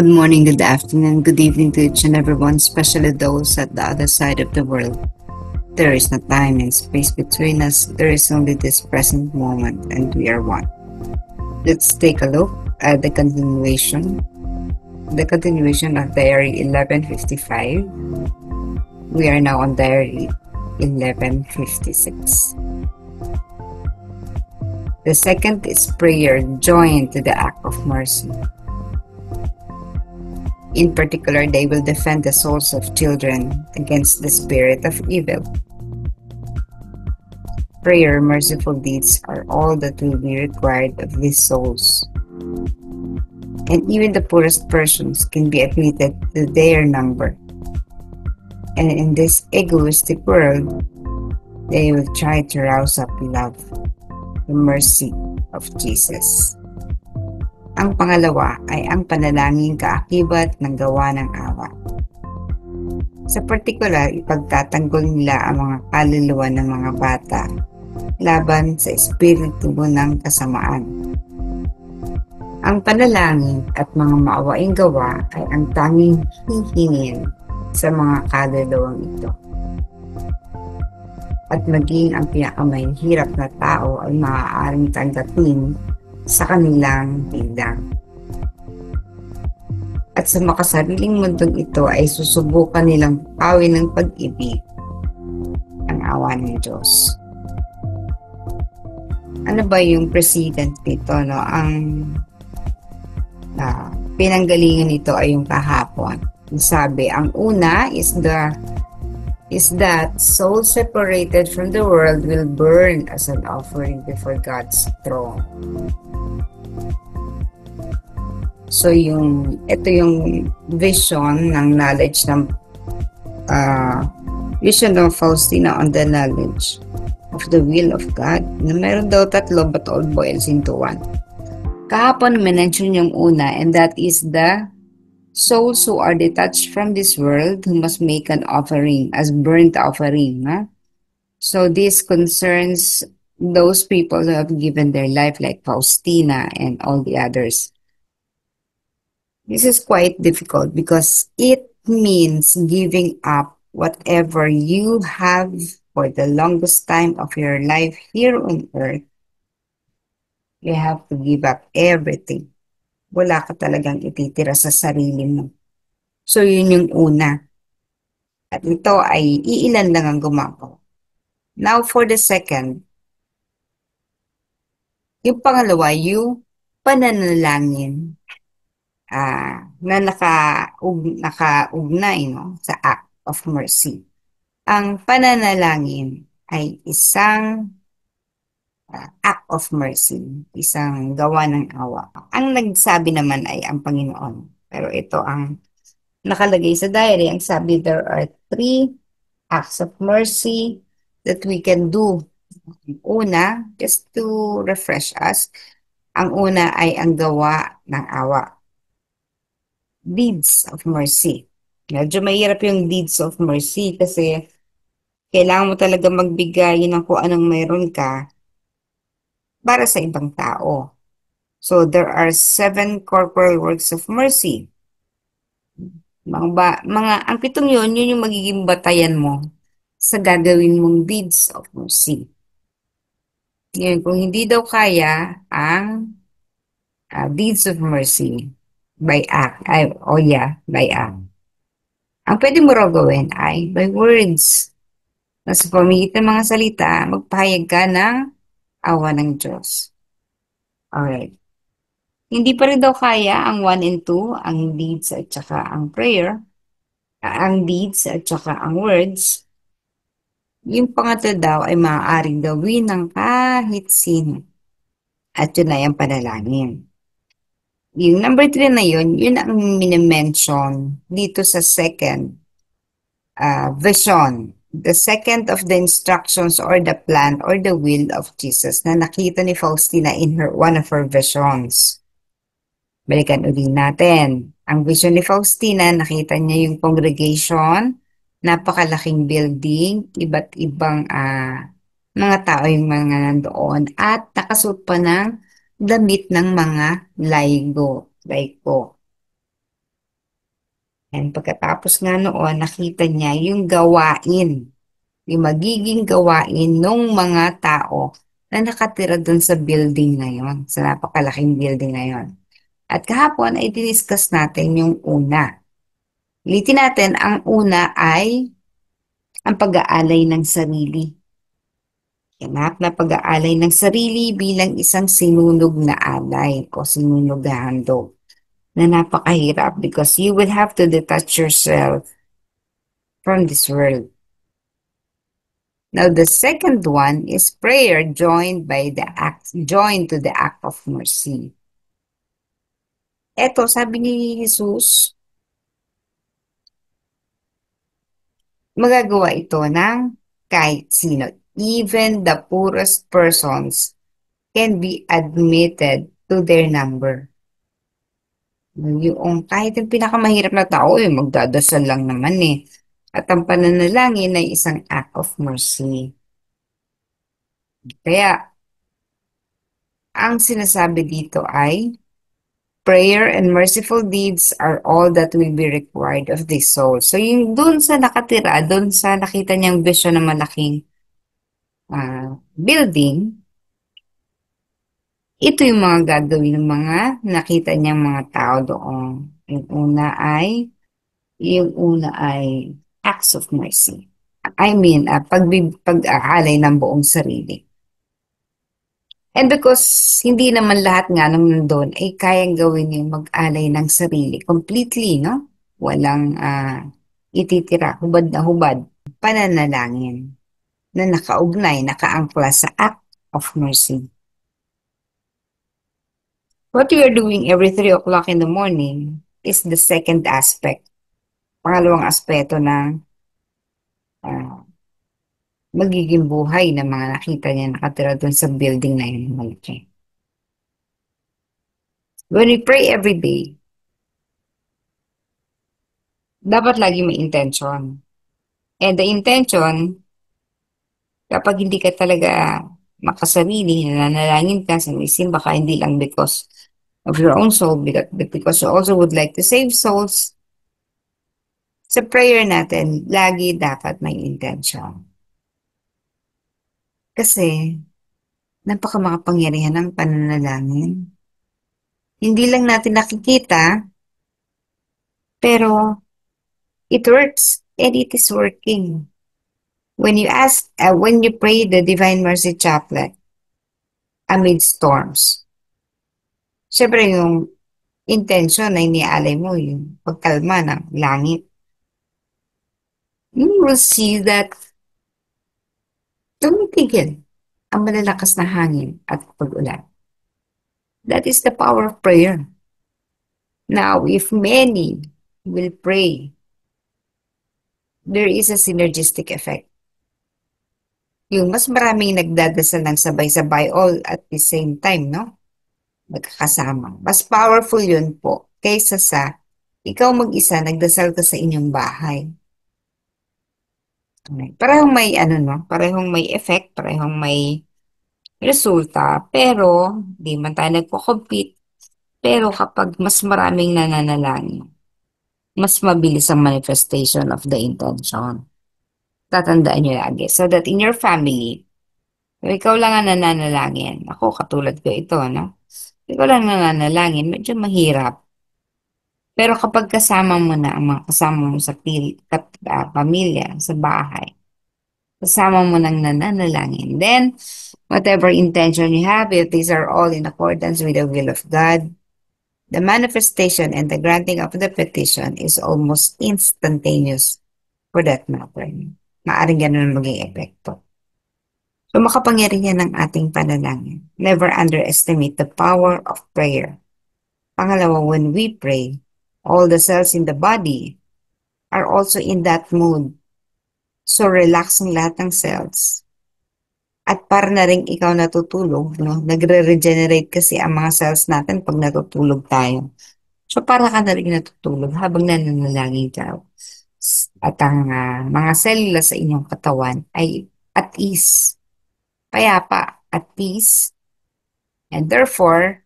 Good morning, good afternoon, good evening to each and everyone, especially those at the other side of the world. There is no time and space between us. There is only this present moment, and we are one. Let's take a look at the continuation. The continuation of Diary 1155. We are now on Diary 1156. The second is prayer joined to the act of mercy. In particular, they will defend the souls of children against the spirit of evil. Prayer, merciful deeds are all that will be required of these souls. And even the poorest persons can be admitted to their number. And in this egoistic world, they will try to rouse up love, the mercy of Jesus. Ang pangalawa ay ang panalangin kaakibat ng gawa ng awa. Sa partikular, ipagtatanggol nila ang mga kaluluwa ng mga bata laban sa espiritu ng kasamaan. Ang panalangin at mga maawaing gawa ay ang tanging hihingin sa mga kaluluwang ito. At maging ang pinakamahirap na tao ay maaaring tanggapin sa kanilang bidang. At sa makasariling mundong ito ay susubukan nilang pawin ng pag-ibig ang awa ng Diyos. Ano ba yung precedent nito? No? Ang pinanggalingan nito ay yung kahapon. Sabi, ang una is that soul separated from the world will burn as an offering before God's throne. So ito yung vision ng knowledge ng vision of Faustina on the knowledge of the will of God, na meron daw tatlo but all boils into one. Kahapon mention yung una, and that is the souls who are detached from this world who must make an offering as burnt offering. So this concerns those people who have given their life like Faustina and all the others. This is quite difficult because it means giving up whatever you have for the longest time of your life here on earth. You have to give up everything. Wala ka talagang ititira sa sarili mo. So yun yung una. At ito ay iilan lang ang gumagawa. Now for the second. Yung pangalawa, yung pananalangin na nakaugnay sa act of mercy. Ang pananalangin ay isang act of mercy, isang gawa ng awa. Ang nagsabi naman ay ang Panginoon. Pero ito ang nakalagay sa diary. Ang sabi, there are 3 acts of mercy that we can do. Una, just to refresh us, ang una ay ang gawa ng awa. Deeds of mercy. Medyo mahirap yung deeds of mercy kasi kailangan mo talaga magbigay ng kung anong mayroon ka para sa ibang tao. So there are 7 corporal works of mercy. Ang 7 yun yung magiging batayan mo sa gagawin mong deeds of mercy. Ngayon, kung hindi daw kaya ang deeds of mercy by act, by act. Ang pwede mo raw gawin ay by words. Sa pamamagitan ng mga salita, magpahayag ka ng awa ng Diyos. Alright. Hindi pa rin daw kaya ang 1 and 2, ang deeds at saka ang prayer, ang deeds at saka ang words. Yung pangatlo daw ay maaaring gawin ng kahit sino. At yun ay ang panalangin. Yung number 3 na yun ang minimension dito sa second vision. The second of the instructions or the plan or the will of Jesus na nakita ni Faustina in one of her visions. Balikan uli natin. Ang vision ni Faustina, nakita niya yung congregation, napakalaking building, iba't ibang mga tao yung mga nandoon, at nakasuot pa ng damit ng mga laygo. And pagkatapos nga noon, nakita niya yung gawain, yung magiging gawain ng mga tao na nakatira dun sa building na yon, sa napakalaking building na yon. At kahapon ay diniscuss natin yung una. Ulitin natin, ang una ay ang pag-aalay ng sarili. Ganap na pag-aalay ng sarili bilang isang sinunog na alay o sinunog na handog na napakahirap because you will have to detach yourself from this world. Now, the second one is prayer joined to the act of mercy. Eto, sabi ni Jesus, magagawa ito ng kahit sino. Even the poorest persons can be admitted to their number. Yung kahit yung pinakamahirap na tao, magdadasal lang naman eh. At ang pananalangin ay isang act of mercy. Kaya, ang sinasabi dito ay, prayer and merciful deeds are all that will be required of this soul. So, yung dun sa nakatira, dun sa nakita niyang vision ng malaking building, ito yung mga gagawin ng mga nakita niyang mga tao doon. Yung una ay acts of mercy. I mean, pag-aalay ng buong sarili. And because hindi naman lahat nga nung nandun ay kayang gawin yung mag-alay ng sarili completely, no? Walang ititira, hubad na hubad. Pananalangin na nakaugnay, nakaangkla sa act of mercy. What we are doing every 3 o'clock in the morning is the second aspect. Pangalawang aspeto ng ah, magiging buhay ng mga nakita niya nakatira doon sa building na yun malaki. When we pray every day, dapat lagi may intention. And the intention, kapag hindi ka talaga makasarili, nananalangin ka, sinisimba ka, hindi lang because of your own soul, but because you also would like to save souls, sa prayer natin, lagi dapat may intention. Kasi, napakamakapangyarihan ng pananalangin. Hindi lang natin nakikita, pero it works and it is working. When you pray the Divine Mercy Chaplet amid storms, syempre yung intention na iniaalay mo, yung pagkalma ng langit, you will see that tumitigil ang malalakas na hangin at pag-ulan. That is the power of prayer. Now, if many will pray, there is a synergistic effect. Yung mas maraming nagdadasal ng sabay-sabay all at the same time, no? Magkakasama. Mas powerful yun po kaysa sa ikaw mag-isa nagdasal ka sa inyong bahay. Parehong may no? Parehong may effect, parehong may resulta, pero di man tayo nagko-compete. Pero kapag mas maraming nananalangin, mas mabilis ang manifestation of the intention. Tatandaan nyo lagi. So that in your family, kung ikaw lang ang nananalangin, ako katulad ko ito, no? Ikaw lang nananalangin, medyo mahirap. Pero kapag kasama mo na ang mga kasama mo sa pamilya, sa bahay, kasama mo nang nananalangin, then whatever intention you have, if these are all in accordance with the will of God, the manifestation and the granting of the petition is almost instantaneous for that matter. Maaring ganun ang maging epekto. So makapangyarihan ng ating panalangin. Never underestimate the power of prayer. Pangalawa, when we pray, all the cells in the body are also in that mood. So relax ang lahat ng cells. At para na rin ikaw natutulog, no? Nagre-regenerate kasi ang mga cells natin pag natutulog tayo. So para ka na rin natutulog habang nananalangin ka. At ang mga selula sa inyong katawan ay at ease, payapa, at peace, and therefore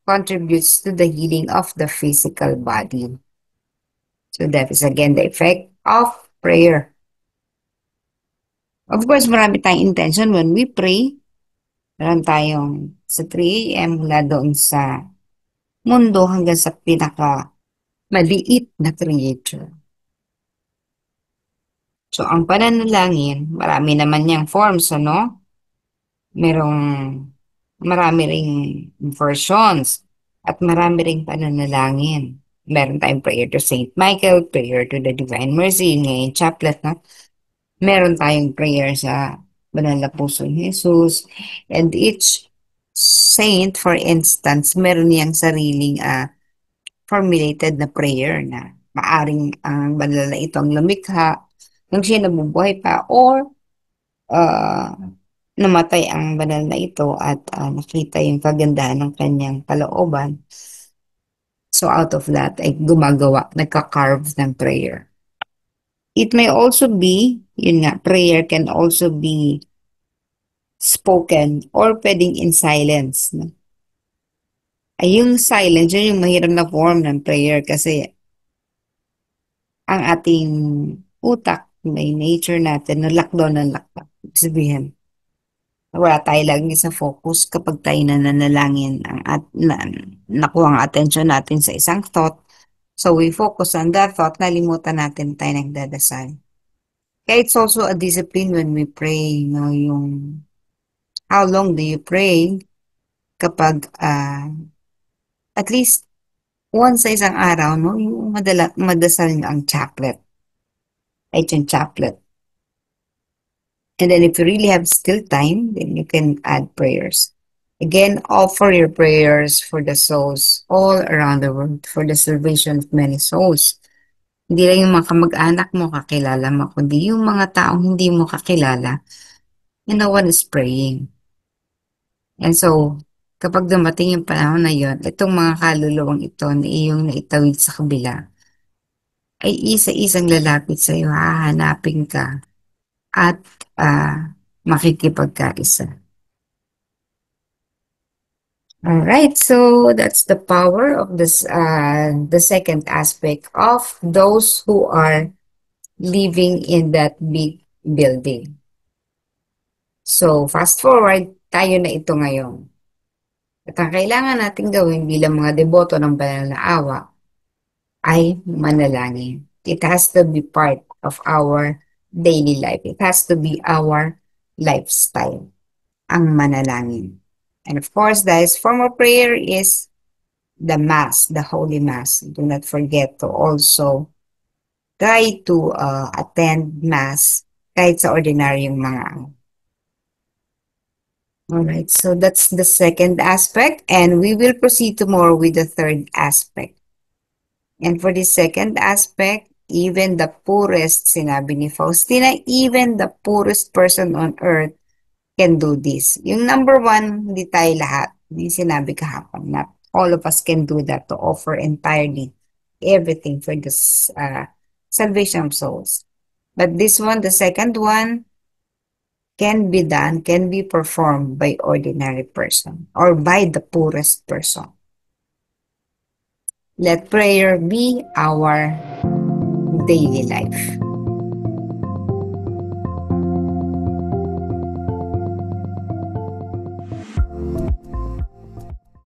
contributes to the healing of the physical body. So that is again the effect of prayer. Of course, marami tayong intention when we pray. Meron tayong sa 3 a.m. mula doon sa mundo hanggang sa pinaka maliit na creature. So, ang pananalangin, marami naman niyang forms, ano? Merong marami ring versions at marami ring pananalangin. Meron tayong prayer to Saint Michael, prayer to the Divine Mercy, ngayon chaplet, no? Meron tayong prayer sa Banal na Puso ni Jesus. And each saint, for instance, meron niyang sariling formulated na prayer na maaring ang banal na ito ang lumikha nung siya nabubuhay pa or uh, namatay ang banal na ito at nakita yung kagandahan ng kanyang kalooban. So out of that ay gumagawa, nagka-carve ng prayer. It may also be, yun nga, prayer can also be spoken or pwedeng in silence. No? Ay yung silence, yun yung mahirap na form ng prayer kasi ang ating utak, may nature natin, na lockdown ng lockdown. Sabihin, wala tayo lagi sa focus kapag tayo nananalangin nakuha ang attention natin sa isang thought. So we focus on that thought, nalimutan natin tayo nagdadasal. Kaya it's also a discipline when we pray, yung how long do you pray kapag at least once sa isang araw, yung madasal nyo ang chaplet. Ay, yung chaplet. And then if you really have still time, then you can add prayers. Again, offer your prayers for the souls all around the world, for the salvation of many souls. Hindi lang yung mga kamag-anak mo kakilala mo, kundi yung mga taong hindi mo kakilala, and no one is praying. And so, kapag dumating yung panahon na yon, itong mga kaluluwang ito na iyong naitawid sa kabila, ay isa-isang lalapit sa iyo, hahanapin ka at makikipagkaisa. All right, so that's the power of this, the second aspect of those who are living in that big building. So, fast forward, tayo na ito ngayon. At ang kailangan natin gawin bilang mga deboto ng banal na awa ay manalangin. It has to be part of our daily life. It has to be our lifestyle, ang manalangin. And of course, guys, form of prayer is the Mass, the Holy Mass. Do not forget to also try to attend Mass kahit sa ordinaryong mga Alright, so that's the second aspect, and we will proceed tomorrow with the third aspect. And for the second aspect, even the poorest, sinabi ni Faustina, even the poorest person on earth can do this. Yung number one, hindi tayo lahat. Hindi sinabi kahapon. Not all of us can do that, to offer entirely everything for this salvation of souls. But this one, the second one, can be done, can be performed by ordinary person or by the poorest person. Let prayer be our daily life.